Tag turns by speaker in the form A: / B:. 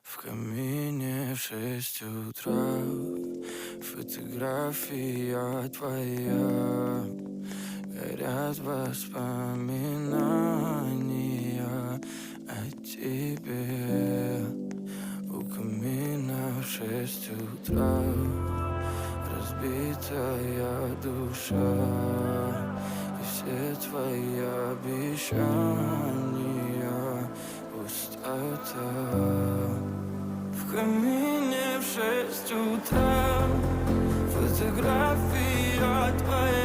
A: В камине в 6 утра фотография твоя. Горят воспоминания о тебе. У камина в 6 утра разбитая душа. И все твои обещания пустота. В камине в 6 утра фотография твоя.